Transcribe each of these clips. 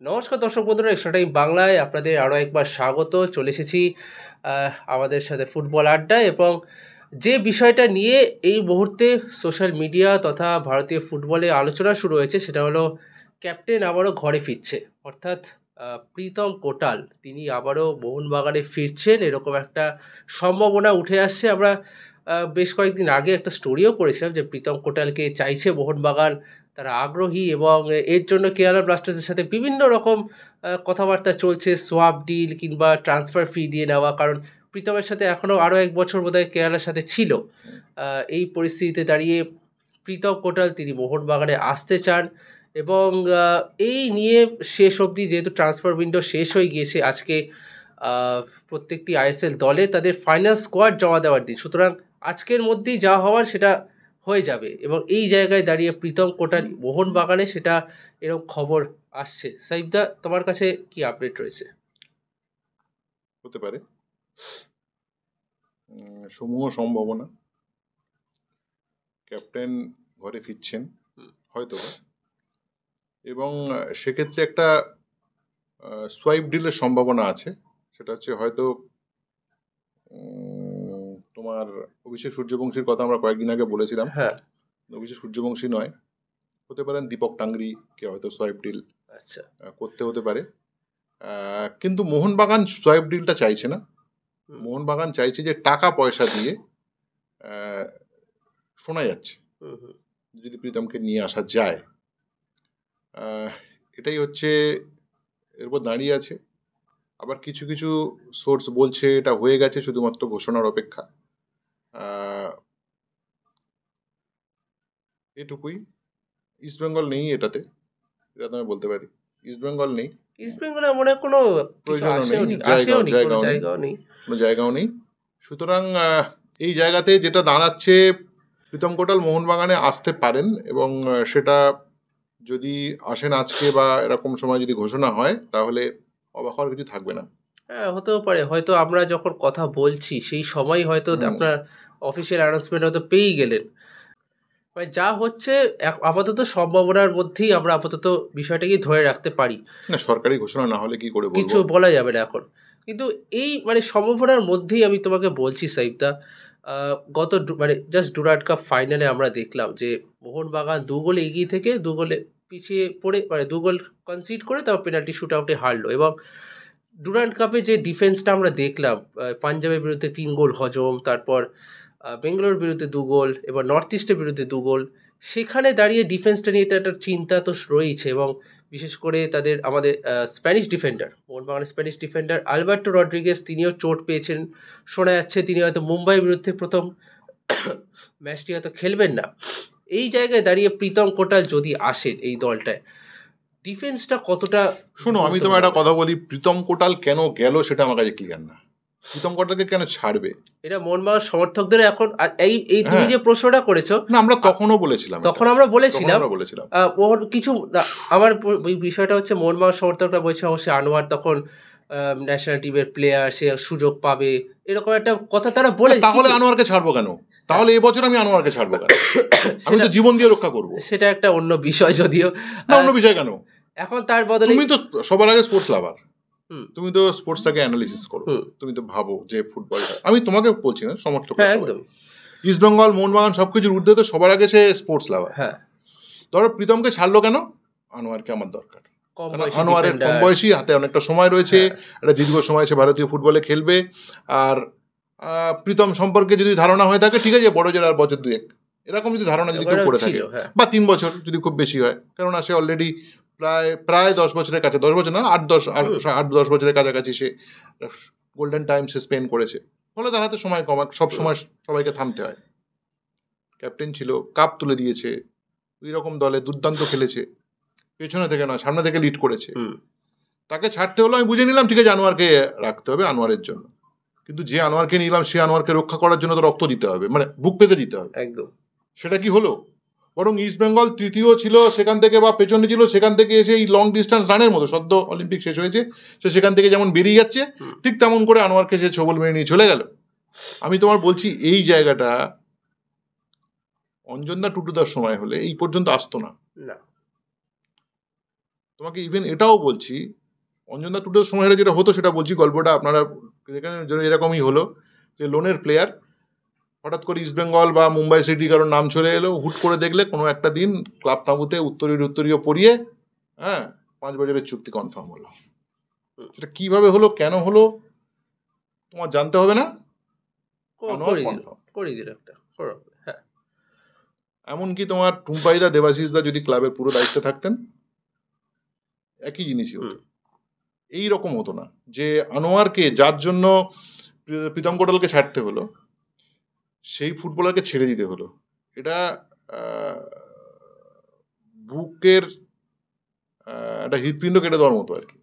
নমস্কার দর্শক বন্ধুরা, এক্সট্রা টাইম বাংলায় আপনাদের আরও একবার স্বাগত। চলে এসেছি আমাদের সাথে ফুটবল আড্ডায়, এবং যে বিষয়টা নিয়ে এই মুহূর্তে সোশ্যাল মিডিয়া তথা ভারতীয় ফুটবলে আলোচনা শুরু হয়েছে সেটা হলো ক্যাপ্টেন আবারও ঘরে ফিরছে, অর্থাৎ প্রীতম কোটাল তিনি আবারও মোহনবাগানে ফিরছেন, এরকম একটা সম্ভাবনা উঠে আসছে। আমরা বেশ কয়েকদিন আগে একটা স্টোরিও করেছিলাম যে প্রীতম কোটালকে চাইছে মোহনবাগান, তারা আগ্রহী, এবং এর জন্য কেরালা ব্লাস্টার্সের সাথে বিভিন্ন রকম কথাবার্তা চলছে, সোয়াপ ডিল কিংবা ট্রান্সফার ফি দিয়ে নেওয়া, কারণ প্রীতমের সাথে এখনও আরও এক বছর বোধহয় কেরালার সাথে ছিল। এই পরিস্থিতিতে দাঁড়িয়ে প্রীতম কোটাল তিনি মোহনবাগানে আসতে চান, এবং এই নিয়ে শেষ অবধি যেহেতু ট্রান্সফার উইন্ডো শেষ হয়ে গিয়েছে, আজকে প্রত্যেকটি আইএসএল দলে তাদের ফাইনাল স্কোয়াড জমা দেওয়ার দিন, সুতরাং আজকের মধ্যেই যা হওয়ার সেটা হয়ে যাবে, এবং এই জায়গায় দাঁড়িয়ে প্রীতম কোটাল মোহনবাগানে, সেটা এরকম খবর আসছে। সাইফদা, তোমার কাছে কি আপডেট রয়েছে? হতে পারে সমূহ সম্ভাবনা, ক্যাপ্টেন ঘরে ফিরছেন হয়তো, এবং সেক্ষেত্রে একটা সোয়াইপ ডিলের সম্ভাবনা আছে। সেটা হচ্ছে হয়তো তোমার অভিষেক সূর্যবংশীর কথা আমরা কয়েকদিন আগে বলেছিলাম। হ্যাঁ, অভিষেক সূর্যবংশী নয়, হতে পারেন দীপক টাংরিকে হয়তো সোয়াইপ ডিল আচ্ছা, করতে হতে পারে। কিন্তু মোহনবাগান সোয়াইপ ডিলটা চাইছে না। মোহনবাগান চাইছে যে টাকা পয়সা দিয়ে, শোনা যাচ্ছে যদি প্রীতমকে নিয়ে আসা যায়, এটাই হচ্ছে এর উপর দাঁড়িয়ে আছে। আবার কিছু কিছু সোর্স বলছে এটা হয়ে গেছে, শুধুমাত্র ঘোষণার অপেক্ষা। এটুকুই। ইস্টবেঙ্গল নেই এটাতে, এটা তো আমি বলতে পারি। ইস্টবেঙ্গল নেই, ইস্টবেঙ্গলে মনে হয় কোনো প্রয়োজনও নেই, কোনো জায়গাও নেই। সুতরাং এই জায়গাতে যেটা দাঁড়াচ্ছে, প্রীতম কোটাল মোহনবাগানে আসতে পারেন, এবং সেটা যদি আসেন আজকে বা এরকম সময় যদি ঘোষণা হয়, তাহলে অবাক হওয়ার কিছু থাকবে না। হ্যাঁ, হতেও পারে, হয়তো আমরা যখন কথা বলছি সেই সময় হয়তো আপনার অফিসিয়াল অ্যানাউন্সমেন্ট হয়তো পেয়েই গেলেন। মানে যা হচ্ছে আপাতত সম্ভাবনার মধ্যেই আমরা আপাতত বিষয়টাকে ধরে রাখতে পারি। না, সরকারি ঘোষণা না হলে কি করে বলবো, কিছু বলা যাবে না এখন, কিন্তু এই মানে সম্ভাবনার মধ্যেই আমি তোমাকে বলছি সাইফদা, গত মানে জাস্ট ডুরান্ড কাপ ফাইনালে আমরা দেখলাম যে মোহনবাগান 2 গোলে এগিয়ে থেকে 2 গোলে পিছিয়ে পড়ে, মানে 2 গোল কনসিড করে তারপর পেনাল্টি শুট আউটে হারলো, এবং ডুরান্ড কাপে যে ডিফেন্সটা আমরা দেখলাম, পাঞ্জাবের বিরুদ্ধে 3 গোল হজম, তারপর বেঙ্গালোর বিরুদ্ধে 2 গোল, এবার নর্থ ইস্টের বিরুদ্ধে 2 গোল, সেখানে দাঁড়িয়ে ডিফেন্সটা নিয়ে এটা একটা চিন্তা তো রয়েছে, এবং বিশেষ করে তাদের আমাদের স্প্যানিশ ডিফেন্ডার, মোহনবাগানের স্প্যানিশ ডিফেন্ডার আলবার্টো রড্রিগেজ, তিনিও চোট পেয়েছেন, শোনা যাচ্ছে তিনি হয়তো মুম্বাইয়ের বিরুদ্ধে প্রথম ম্যাচটি হয়তো খেলবেন না। এই জায়গায় দাঁড়িয়ে প্রীতম কোটাল যদি আসেন এই দলটায়, ডিফেন্সটা কতটা... শোনো, আমি তোমার একটা কথা বলি, প্রীতম কোটাল কেন গেল সেটা আমার কাছে ক্লিয়ার না। প্রীতম কোটালকে কেন ছাড়বে, এটা মোহনবাগান সমর্থকদের এখন এই তুমি যে প্রশ্নটা করেছো, না আমরা তখনও বলেছিলাম, তখন আমরা বলেছিলাম কিছু আমার বিষয়টা হচ্ছে মোহনবাগান সমর্থকরা বলছে অবশ্যই আনোয়ার তখন ন্যাশনাল টিমের প্লেয়ার, সে সুযোগ পাবে, এরকম একটা কথা তারা বলে। তাহলে আনোয়ারকে ছাড়বো কেন? তাহলে এবছর আমি আনোয়ারকে ছাড়বো কেন? আমি তো জীবন দিয়ে রক্ষা করবো। সেটা একটা অন্য বিষয়, যদিও অন্য বিষয় কেন, এখন তার বদলে তুমি তো সবার আগে স্পোর্টস লাভার, তুমি তো স্পোর্টসটাকে অ্যানালিসিস করো, তুমি তো ভাবো যে ফুটবলটা, আমি তোমাকে বলছি না, সমর্থক একদম ইস্ট বেঙ্গল মোহনবাগান সবকিছুর ঊর্ধ্বে তো সবার আগে সে স্পোর্টস লাভার। হ্যাঁ, ধরো প্রীতমকে ছাড়লো কেন? আনোয়ারকে আমার দরকার। আনোয়ারের কম বয়সী, হাতে অনেকটা সময় রয়েছে, একটা দীর্ঘ সময় সে ভারতীয় ফুটবলে খেলবে। আর প্রীতম সম্পর্কে যদি ধারণা হয়ে থাকে, ঠিক আছে, বড় জোর আর বছর 2-1 এরকম যদি ধারণা যদি কেউ করে থাকে, বা 3 বছর যদি খুব বেশি হয়, কেননা সে অলরেডি প্রায় 10 বছরের কাছে, 10 বছর না, 8-10 বছরের কাছাকাছি সে গোল্ডেন টাইম সে স্পেন্ড করেছে। ফলে তার হাতে সময় কম, সব সময় সবাইকে থামতে হয়। ক্যাপ্টেন ছিল, কাপ তুলে দিয়েছে, এইরকম দলে দুর্দান্ত খেলেছে, পেছনে থেকে নয় সামনে থেকে লিড করেছে। তাকে ছাড়তে হলো, আমি বুঝে নিলাম, ঠিক আছে, আনোয়ারকে রাখতে হবে আনোয়ারের জন্য। কিন্তু যে আনোয়ারকে নিলাম, সে আনোয়ারকে রক্ষা করার জন্য তো রক্ত দিতে হবে, মানে বুক পেতে দিতে হবে। একদম। সেটা কি হলো? বরং ইস্ট বেঙ্গল তৃতীয় ছিল সেখান থেকে, বা পেছনে ছিল সেখান থেকে এসে এই লং ডিস্টেন্স রানের মতো, সদ্য অলিম্পিক শেষ হয়েছে, সে সেখান থেকে যেমন বেরিয়ে যাচ্ছে, ঠিক তেমন করে আনোয়ারকে সে ছবল মেরে নিয়ে চলে গেল। আমি তোমার বলছি, এই জায়গাটা অঞ্জনদা টুটুদার সময় হলে এই পর্যন্ত আসতো না। তোমাকে ইভেন এটাও বলছি, অঞ্জনদা টুডের সময় যেটা হতো সেটা বলছি, গল্পটা আপনারা যেখানে এরকমই হলো যে লোনের প্লেয়ার হঠাৎ করে ইস্টবেঙ্গল বা মুম্বাই সিটি কারোর নাম চলে এলো, হুট করে দেখলে কোনো একটা দিন ক্লাব তাঁবুতে উত্তরীয় পড়িয়ে 5 বছরের চুক্তি কনফার্ম হলো। সেটা কিভাবে হলো, কেন হলো তোমার জানতে হবে না, এমনকি তোমার টুম্পাইদা দেবাশিসদা যদি ক্লাবের পুরো দায়িত্বে থাকতেন একই জিনিসই হতো। এই রকম হতো না যে আনোয়ারকে, যার জন্য প্রীতম কোটালকে ছাড়তে হলো, সেই ফুটবলারকে ছেড়ে দিতে হলো। এটা বুকের একটা হৃৎপিণ্ড কেটে দেওয়ার মতো আর কি।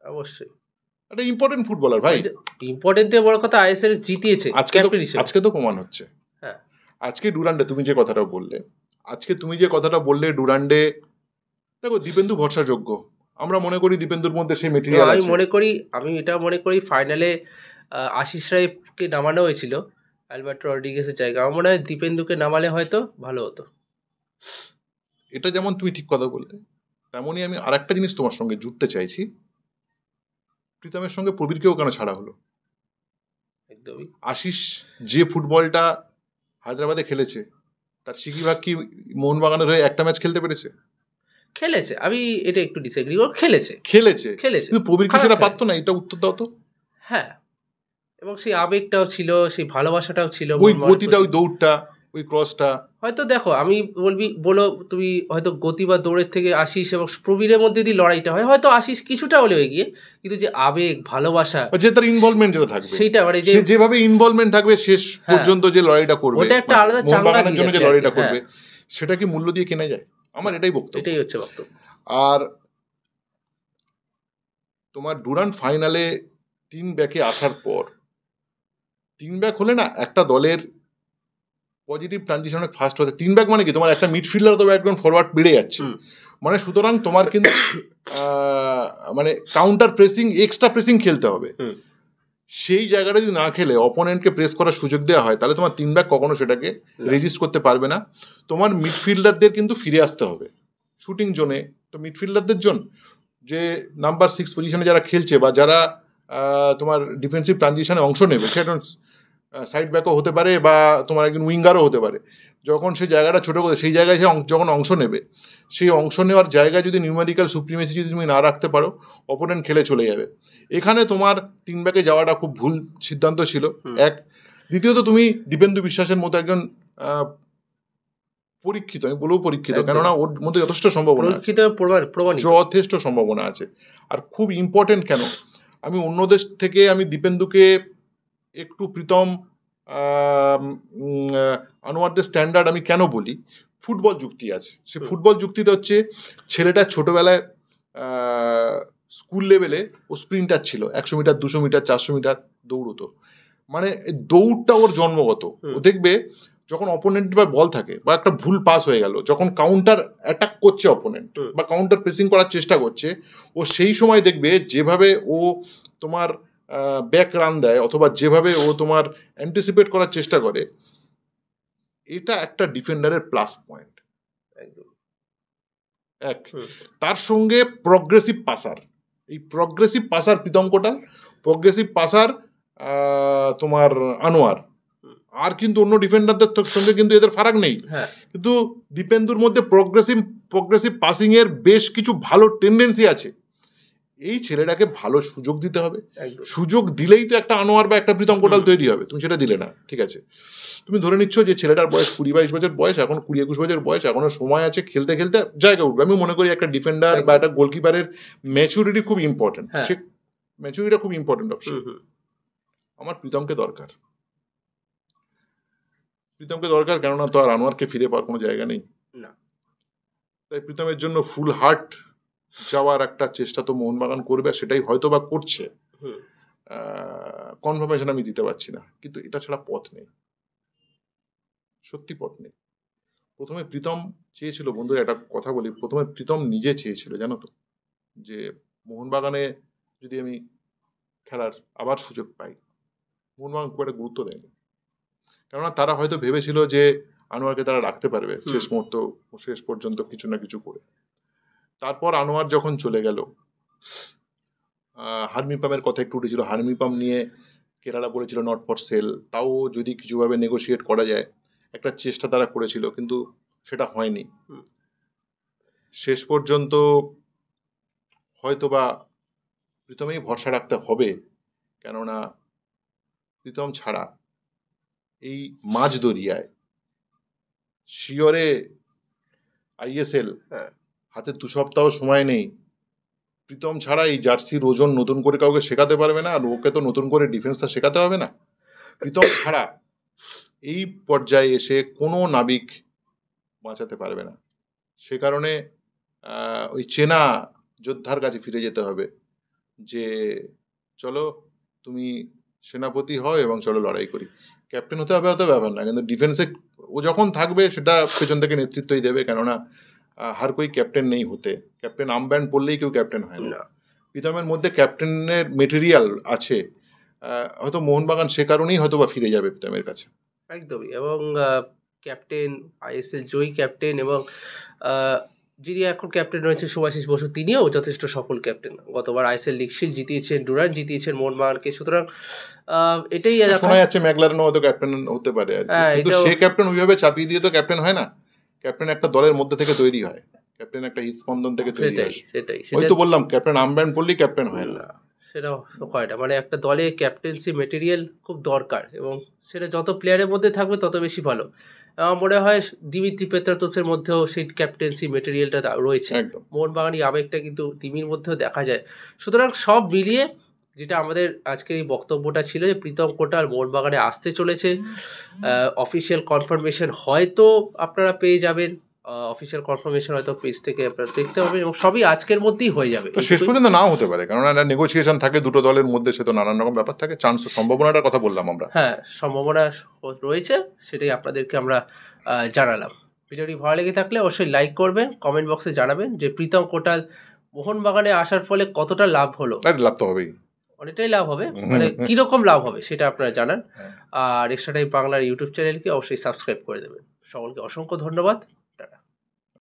অবশ্যই একটা ইম্পর্টেন্ট ফুটবলার ভাই, ইম্পর্টেন্ট বড় কথা, আইএসএল জিতিয়েছে আজকে তো প্রমাণ হচ্ছে। হ্যাঁ, আজকে ডুরান্ডে তুমি যে কথাটা বললে ডুরান্ডে দেখো, দীপেন্দু ভরসাযোগ্য। আমরা মনে করি দীপেন্দুর মধ্যে সেই মেটেরিয়াল আছে। আমি এটা মনে করি ফাইনালে আশিস রায়কে নামানো হয়েছিল অ্যালবার্টো রড্রিগেজের জায়গা। আমার মনে হয় দীপেন্দুকে নামালে হয়তো ভালো হতো। এটা যেমন তুমি ঠিক কথা বললে, তেমনই আমি আরেকটা জিনিস তোমার সঙ্গে জুড়তে চাইছি। প্রীতমের সঙ্গে প্রবীরকেও কেন ছাড়া হলো? একদমই। আশিস যে ফুটবলটা হায়দ্রাবাদে খেলেছে, তার সিকিভাগ কি মোহনবাগানের হয়ে একটা ম্যাচ খেলতে পেরেছে? খেলেছে, আমি এটা একটু ডিসএগ্রি করব। খেলেছে কিন্তু প্রবীর কি সেটা পারতো না? এটা উত্তর দাও তো। হ্যাঁ, এবং সেই আবেগটাও ছিল, সেই ভালোবাসাটাও ছিল, ওই গতিটা, ওই দৌড়টা, ওই ক্রসটা। হয়তো দেখো, আমি বলো তুমি হয়তো গতি বা দৌড়ের থেকে আশিস এবং প্রবীরের মধ্যে যদি লড়াইটা হয়, হয়তো আশিস কিছুটা হলেও এগিয়ে, কিন্তু যে আবেগ, ভালোবাসা, যে তার ইনভলভমেন্ট যেটা থাকবে, সেইটা মানে যেভাবে ইনভলভমেন্ট থাকবে শেষ পর্যন্ত যে লড়াইটা করবে, ওটা একটা আলাদা চাঙ্গা জন্য যে লড়াইটা করবে, সেটা কি মূল্য দিয়ে কেনা যায়? আমার এটাই বক্তব্য। এটাই হচ্ছে বক্তব্য। আর তোমার ডুরান্ড ফাইনালে 3 ব্যাকে আসার পর, 3 ব্যাক হলে না একটা দলের পজিটিভ ট্রানজিশন অনেক ফাস্ট হতে। 3 ব্যাক মানে কি, তোমার একটা মিডফিল্ডার অথবা একজন ফরওয়ার্ড বেড়ে যাচ্ছে, মানে সুতরাং তোমার কিন্তু মানে কাউন্টার প্রেসিং, এক্সট্রা প্রেসিং খেলতে হবে। সেই জায়গাটা যদি না খেলে অপোনেন্টকে প্রেস করার সুযোগ দেওয়া হয়, তাহলে তোমার 3 ব্যাক কখনো সেটাকে রেজিস্ট করতে পারবে না। তোমার মিডফিল্ডারদের কিন্তু ফিরে আসতে হবে শুটিং জোনে। তো মিডফিল্ডারদের জন্য যে নাম্বার 6 পজিশনে যারা খেলছে বা যারা তোমার ডিফেন্সিভ ট্রানজিশনে অংশ নেবে, সেটা সাইড ব্যাকও হতে পারে বা তোমার একজন উইঙ্গারও হতে পারে, যখন সেই জায়গাটা ছোটো করে সেই জায়গায় সে যখন অংশ নেবে, সেই অংশ নেওয়ার জায়গায় যদি নিউমেরিক্যাল সুপ্রিমেসি যদি তুমি না রাখতে পারো, অপোনেন্ট খেলে চলে যাবে। এখানে তোমার 3 ব্যাকে যাওয়াটা খুব ভুল সিদ্ধান্ত ছিল, এক। দ্বিতীয়ত, তুমি দীপেন্দু বিশ্বাসের মতো একজন পরীক্ষিত, আমি বলবো পরীক্ষিত, কেননা ওর মধ্যে যথেষ্ট সম্ভাবনা আছে। আর খুব ইম্পর্টেন্ট কেন, আমি অন্যদের থেকে আমি দীপেন্দুকে একটু প্রীতম আনোয়ারদের স্ট্যান্ডার্ড আমি কেন বলি, ফুটবল যুক্তি আছে। সে ফুটবল যুক্তিটা হচ্ছে, ছেলেটা ছোটোবেলায় স্কুল লেভেলে ও স্প্রিন্টার ছিল, 100 মিটার, 200 মিটার, 400 মিটার দৌড়তো। মানে দৌড়টা ওর জন্মগত। ও দেখবে যখন অপোনেন্ট বা বল থাকে বা একটা ভুল পাস হয়ে গেল, যখন কাউন্টার অ্যাটাক করছে অপোনেন্ট বা কাউন্টার প্রেসিং করার চেষ্টা করছে, ও সেই সময় দেখবে যেভাবে ও তোমার ব্যাক রান দেয় অথবা যেভাবে ও তোমার অ্যান্টিসিপেট করার চেষ্টা করে, এটা একটা ডিফেন্ডারের প্লাস পয়েন্ট। এক, তার সঙ্গে প্রগ্রেসিভ পাসার, এই প্রগ্রেসিভ পাসার প্রীতম কোটাল, প্রগ্রেসিভ পাসার তোমার আনোয়ার। আর কিন্তু অন্য ডিফেন্ডারদের সঙ্গে কিন্তু এদের ফারাক নেই, কিন্তু দীপেন্দুর মধ্যে প্রগ্রেসিভ পাসিং এর বেশ কিছু ভালো টেন্ডেন্সি আছে। এই ছেলেটাকে ভালো সুযোগ দিতে হবে। সুযোগ দিলেই তো একটা আনোয়ার বা একটা প্রীতম কোটাল তৈরি হবে। তুমি সেটা দিলে না, ঠিক আছে, তুমি ধরে নিচ্ছ যে ছেলেটার বয়স 20-22 বছর বয়স, এখন 20-21 বছর বয়স, এখনো সময় আছে, খেলতে খেলতে জায়গা উঠবে। আমি মনে করি একটা ডিফেন্ডার বা একটা গোলকিপারের ম্যাচুরিটি খুব ইম্পর্টেন্ট, সে ম্যাচুরিটিটা খুব ইম্পর্টেন্ট অপশন। আমার প্রীতমকে দরকার, কেননা তো আর আনোয়ারকে ফিরে পাওয়ার কোনো জায়গা নেই। তাই প্রীতমের জন্য ফুল হার্ট যাওয়ার একটা চেষ্টা তো মোহনবাগান করবে, সেটাই হয়তো বা করছে। কনফার্মেশন আমি দিতে পারছি না, কিন্তু এটা ছাড়া পথ নেই, সত্যি পথ নেই। প্রথমে প্রীতম চেয়েছিল, বন্ধুরা একটা কথা বলি, প্রথমে প্রীতম নিজে চেয়েছিল, জানো তো, যে মোহনবাগানে যদি আমি খেলার আবার সুযোগ পাই। মোহনবাগান খুব একটা গুরুত্ব দেয়নি, কেননা তারা হয়তো ভেবেছিল যে আনোয়ারকে তারা রাখতে পারবে শেষ পর্যন্ত কিছু না কিছু করে। তারপর আনোয়ার যখন চলে গেল, হারমিপামের কথা একটু উঠেছিল, হারমিপাম নিয়ে কেরালা বলেছিল নট ফর সেল, তাও যদি কিছুভাবে নেগোশিয়েট করা যায় একটা চেষ্টা তারা করেছিল, কিন্তু সেটা হয়নি। শেষ পর্যন্ত হয়তোবা প্রীতমেই ভরসা রাখতে হবে, কেননা প্রীতম ছাড়া এই মাঝ দরিয়ায় শিয়রে ISL হাতে 2 সপ্তাহ সময় নেই। প্রীতম ছাড়া এই জার্সির ওজন নতুন করে কাউকে শেখাতে পারবে না, আর ওকে তো নতুন করে ডিফেন্সটা শেখাতে হবে না। প্রীতম ছাড়া এই পর্যায়ে এসে কোনো নাবিক বাঁচাতে পারবে না। সে কারণে ওই চেনা যোদ্ধার কাছে ফিরে যেতে হবে, যে চলো তুমি সেনাপতি হও এবং চলো লড়াই করি। ক্যাপ্টেন হতে হবে অত ব্যাপার না, কিন্তু ডিফেন্সে ও যখন থাকবে সেটা পেছন থেকে নেতৃত্বই দেবে, কেননা হার কই ক্যাপ্টেন নেই হতে। ক্যাপ্টেন আর্মব্যান্ড পড়লেই কেউ ক্যাপ্টেন হয় না। প্রীতমের মধ্যে ক্যাপ্টেনের মেটেরিয়াল আছে, হয়তো মোহনবাগান সে কারণেই হয়তো বা ফিরে যাবে প্রীতমের কাছে। একদমই। এবং ক্যাপ্টেন, ISL জয়ী ক্যাপ্টেন, এবং যিনি এখন ক্যাপ্টেন রয়েছে শুভাশিস বসু, তিনিও যথেষ্ট সফল ক্যাপ্টেন। গতবার ISL লিগ শিল্ড জিতিয়েছেন, ডুরান্ড জিতিয়েছেন মোহনবাগানকে। সুতরাং এটাই শোনা যাচ্ছে ম্যাকলারেনও হয়তো ক্যাপ্টেন হতে পারে, কিন্তু সে ক্যাপ্টেন ওইভাবে চাপিয়ে দিয়ে তো ক্যাপ্টেন হয় না। ক্যাপ্টেন একটা দলের মধ্যে থেকে তৈরি হয়, ক্যাপ্টেন একটা হৃদস্পন্দন থেকে তৈরি হয়। সেটাই ওই তো বললাম, ক্যাপ্টেন আর্মব্যান্ড পড়লেই ক্যাপ্টেন হয় না, সেটাও হয় না। মানে একটা দলে ক্যাপ্টেন্সি মেটেরিয়াল খুব দরকার, এবং সেটা যত প্লেয়ারের মধ্যে থাকবে তত বেশি ভালো। আমার মনে হয় দিমিত্রি পেত্রাতোসের মধ্যেও সেই ক্যাপ্টেন্সি মেটেরিয়ালটা রয়েছে। মোহনবাগানি আবেগটা কিন্তু তিমির মধ্যেও দেখা যায়। সুতরাং সব মিলিয়ে যেটা আমাদের আজকের এই বক্তব্যটা ছিল, যে প্রীতম কোটাল মোহনবাগানে আসতে চলেছে। অফিসিয়াল কনফার্মেশন হয়তো আপনারা পেয়ে যাবেন, অফিসিয়াল কনফার্মেশন হয়তো পেজ থেকে আপনারা দেখতে পাবেন, এবং সবই আজকের মধ্যেই হয়ে যাবে। তো শেষ পর্যন্ত নাও হতে পারে, কারণ একটা নেগোসিয়েশন থাকে দুটো দলের মধ্যে, সে তো নানান রকম ব্যাপার থাকে। চান্স, সম্ভাবনাটার কথা বললাম আমরা। হ্যাঁ, সম্ভাবনা রয়েছে, সেটাই আপনাদেরকে আমরা জানালাম। ভিডিওটি ভালো লেগে থাকলে অবশ্যই লাইক করবেন, কমেন্ট বক্সে জানাবেন যে প্রীতম কোটাল মোহনবাগানে আসার ফলে কতটা লাভ হলো। লাভ তো হবেই, অনেকটাই লাভ হবে, মানে কীরকম লাভ হবে সেটা আপনারা জানান। আর এক্সট্রা টাইম বাংলার ইউটিউব চ্যানেলকে অবশ্যই সাবস্ক্রাইব করে দেবেন। সকলকে অসংখ্য ধন্যবাদ।